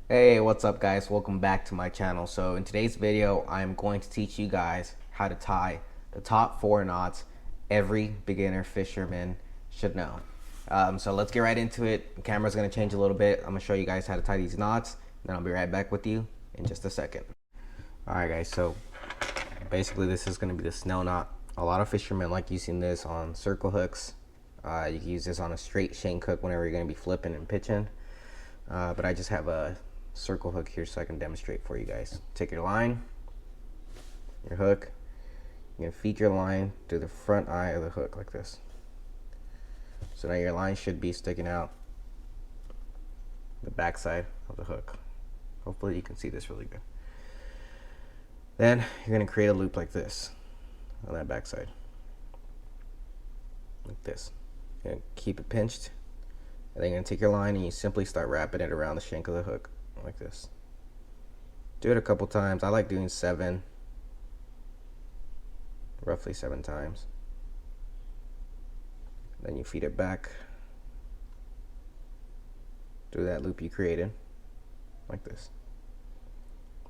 Hey, what's up guys? Welcome back to my channel. So in today's video, I'm going to teach you guys how to tie the top 4 knots every beginner fisherman should know. So let's get right into it. The camera's gonna change a little bit. I'm gonna show you guys how to tie these knots, and then I'll be right back with you in just a second. Alright guys, so basically this is gonna be the snail knot. A lot of fishermen like using this on circle hooks. You can use this on a straight shank hook whenever you're gonna be flipping and pitching. But I just have a circle hook here so I can demonstrate for you guys. Take your line, your hook, you're gonna feed your line to the front eye of the hook like this. So now your line should be sticking out the back side of the hook. Hopefully you can see this really good. Then you're gonna create a loop like this on that back side. Like this. You're gonna keep it pinched, and then you're gonna take your line and you simply start wrapping it around the shank of the hook like this. Do it a couple times. I like doing 7, roughly 7 times. Then you feed it back through that loop you created like this.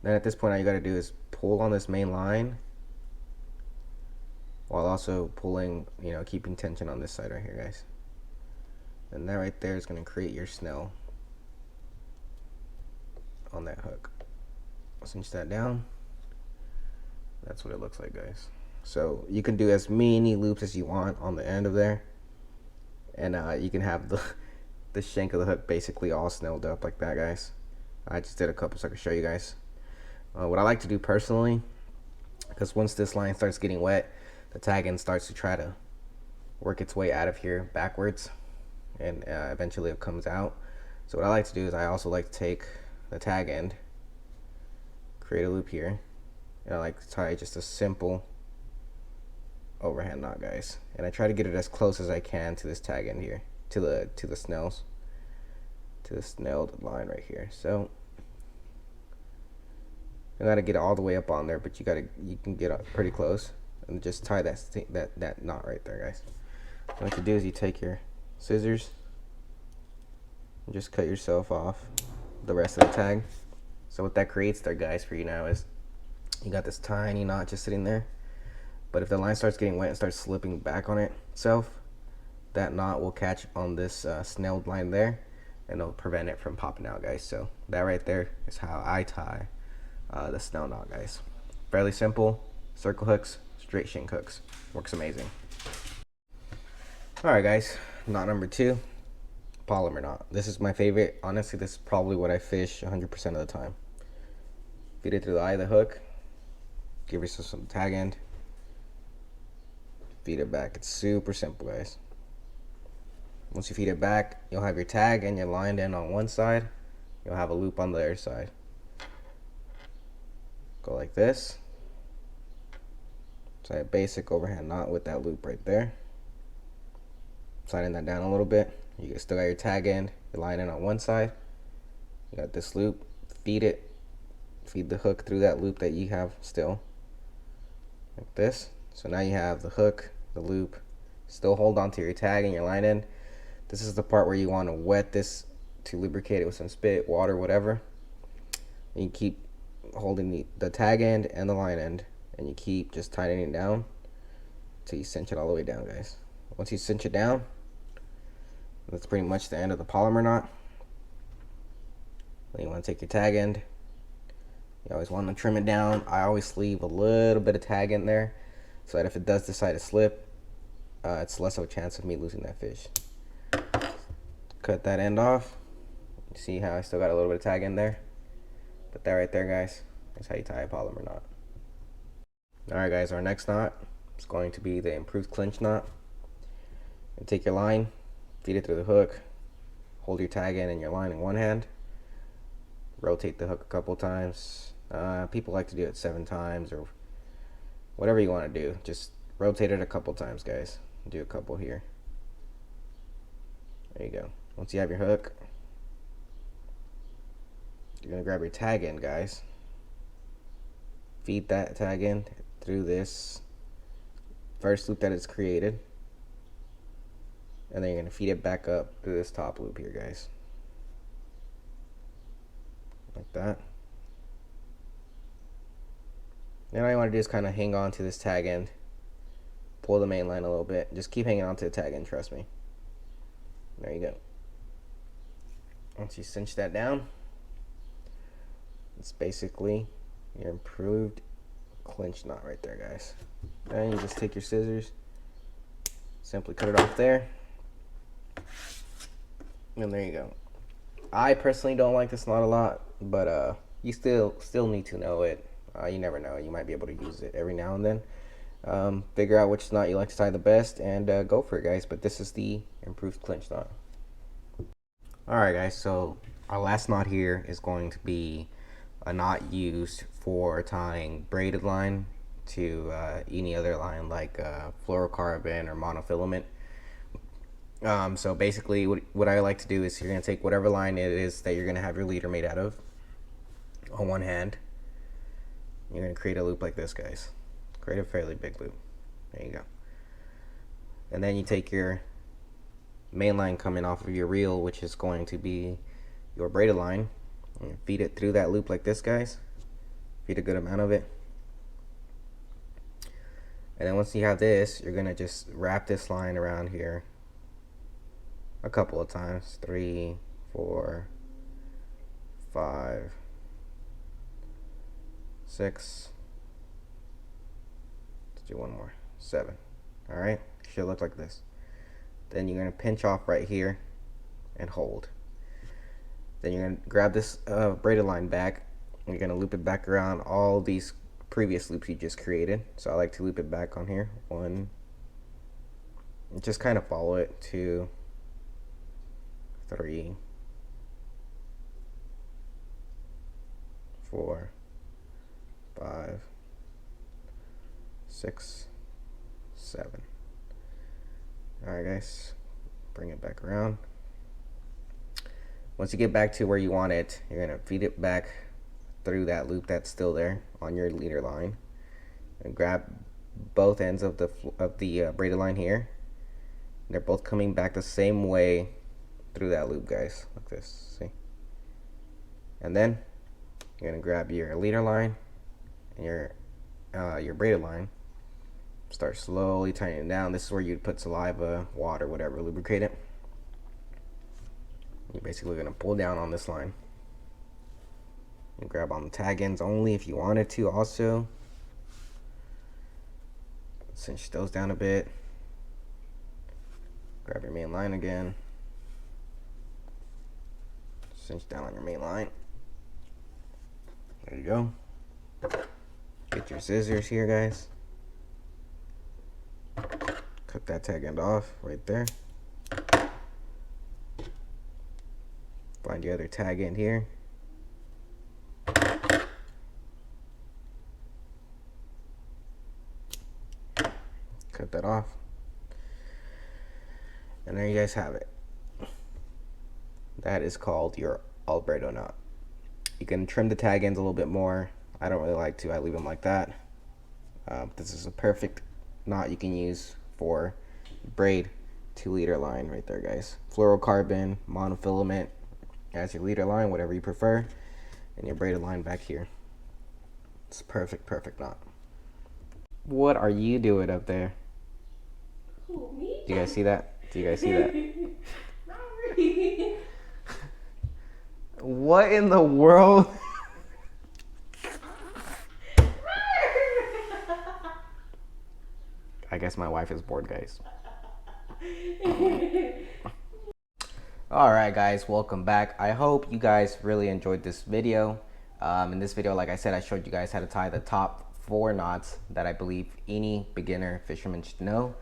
Then at this point all you got to do is pull on this main line while also pulling, keeping tension on this side right here, guys. And that right there is going to create your snail on that hook. Cinch that down. That's what it looks like, guys. So you can do as many loops as you want on the end of there, and you can have the shank of the hook basically all snailed up like that, guys. I just did a couple so I can show you guys. What I like to do personally, because once this line starts getting wet, the tag end starts to try to work its way out of here backwards, and eventually it comes out. So what I like to do is I also like to take the tag end, create a loop here, and I like to tie just a simple overhand knot, guys. And I try to get it as close as I can to this tag end here, to the snailed line right here. So you gotta get it all the way up on there, but you can get up pretty close and just tie that knot right there, guys. What you do is you take your scissors and just cut yourself off the rest of the tag. So what that creates there, guys, for you now is you got this tiny knot just sitting there, but if the line starts getting wet and starts slipping back on itself, that knot will catch on this snailed line there, and it'll prevent it from popping out, guys. So that right there is how I tie the snail knot, guys. Fairly simple. Circle hooks, straight shank hooks, works amazing. All right, guys, knot number 2, palomar knot. This is my favorite. Honestly, this is probably what I fish 100% of the time. Feed it through the eye of the hook, give yourself some tag end, feed it back. It's super simple, guys. Once you feed it back, you'll have your tag and your line end on one side, you'll have a loop on the other side. Go like this. Tie a basic overhand knot with that loop right there. Sliding that down a little bit. You still got your tag end, your line end on one side. You got this loop. Feed it. Feed the hook through that loop that you have still. Like this. So now you have the hook, the loop. Still hold on to your tag and your line end. This is the part where you want to wet this to lubricate it with some spit, water, whatever. And you keep holding the tag end and the line end, and you keep just tightening it down until you cinch it all the way down, guys. Once you cinch it down, that's pretty much the end of the palomar knot. Then you want to take your tag end. You always want to trim it down. I always leave a little bit of tag in there so that if it does decide to slip, it's less of a chance of me losing that fish. Cut that end off. You see how I still got a little bit of tag in there? But that right there, guys, is how you tie a palomar knot. Alright, guys, our next knot is going to be the improved clinch knot. And take your line, feed it through the hook, hold your tag end and your line in one hand, rotate the hook a couple times. People like to do it 7 times or whatever you want to do. Just rotate it a couple times, guys. Do a couple here. There you go. Once you have your hook, you're going to grab your tag end, guys. Feed that tag end through this first loop that it's created. And then you're going to feed it back up through this top loop here, guys. that. Then all you want to do is kind of hang on to this tag end, pull the main line a little bit, just keep hanging on to the tag end, trust me. There you go. Once you cinch that down, it's basically your improved clinch knot right there, guys. Then you just take your scissors, simply cut it off there, and there you go. I personally don't like this knot a lot, but you still need to know it. You never know, you might be able to use it every now and then. Figure out which knot you like to tie the best, and go for it, guys. But this is the improved clinch knot. Alright, guys, so our last knot here is going to be a knot used for tying braided line to any other line like fluorocarbon or monofilament. So basically what I like to do is you're going to take whatever line it is that you're going to have your leader made out of on one hand. You're going to create a loop like this, guys. Create a fairly big loop. There you go. And then you take your main line coming off of your reel, which is going to be your braided line, and feed it through that loop like this, guys. Feed a good amount of it. And then once you have this, you're going to just wrap this line around here a couple of times. 3, 4, 5, 6. Let's do one more. 7. Alright, should look like this. Then you're going to pinch off right here and hold. Then you're going to grab this braided line back, and you're going to loop it back around all these previous loops you just created. So I like to loop it back on here. 1, just kind of follow it. 2, 3, 4, 5, 6, 7. Alright, guys, bring it back around. Once you get back to where you want it, you're going to feed it back through that loop that's still there on your leader line, and grab both ends of the braided line here. They're both coming back the same way through that loop, guys, like this. See? And then you're going to grab your leader line and your braided line. Start slowly tightening it down. This is where you'd put saliva, water, whatever, lubricate it. You're basically going to pull down on this line. You grab on the tag ends only if you wanted to also. Cinch those down a bit. Grab your main line again. Cinch down on your main line. There you go. Get your scissors here, guys. Cut that tag end off right there. Find your other tag end here. Cut that off. And there you guys have it. That is called your alberto knot. You can trim the tag ends a little bit more. I don't really like to. I leave them like that. This is a perfect knot you can use for braid 2-liter line right there, guys. Fluorocarbon, monofilament as your leader line, whatever you prefer, and your braided line back here. It's a perfect knot. What are you doing up there? Who, me? Do you guys see that? Do you guys see that? Not really. What in the world? I guess my wife is bored, guys. Alright, guys, welcome back. I hope you guys really enjoyed this video. In this video, like I said, I showed you guys how to tie the top 4 knots that I believe any beginner fisherman should know.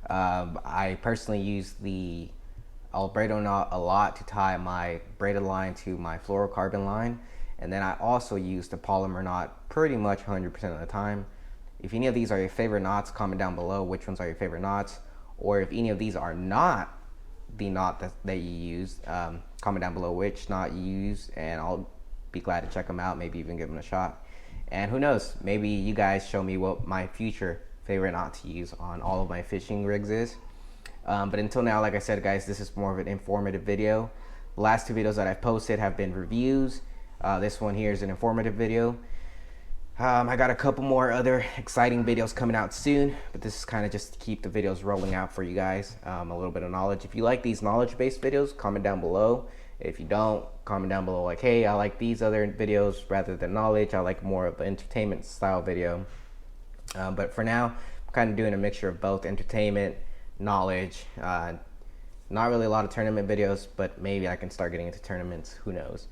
I personally use the alberto knot a lot to tie my braided line to my fluorocarbon line, and then I also use the polymer knot pretty much 100% of the time. If any of these are your favorite knots, comment down below which ones are your favorite knots, or if any of these are not the knot that you use, comment down below which knot you use, and I'll be glad to check them out, maybe even give them a shot. And who knows, maybe you guys show me what my future favorite knot to use on all of my fishing rigs is. But until now, like I said, guys, this is more of an informative video. The last 2 videos that I've posted have been reviews. This one here is an informative video. I got a couple more other exciting videos coming out soon, but this is kind of just to keep the videos rolling out for you guys. A little bit of knowledge. If you like these knowledge-based videos, comment down below. If you don't, comment down below like, hey, I like these other videos rather than knowledge. I like more of an entertainment style video. But for now, I'm kind of doing a mixture of both entertainment, knowledge. Not really a lot of tournament videos, but maybe I can start getting into tournaments. Who knows?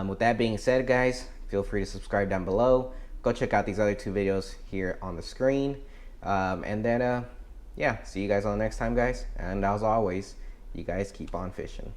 With that being said, guys, feel free to subscribe down below. Go check out these other 2 videos here on the screen. And then, yeah, see you guys on the next time, guys. And as always, you guys keep on fishing.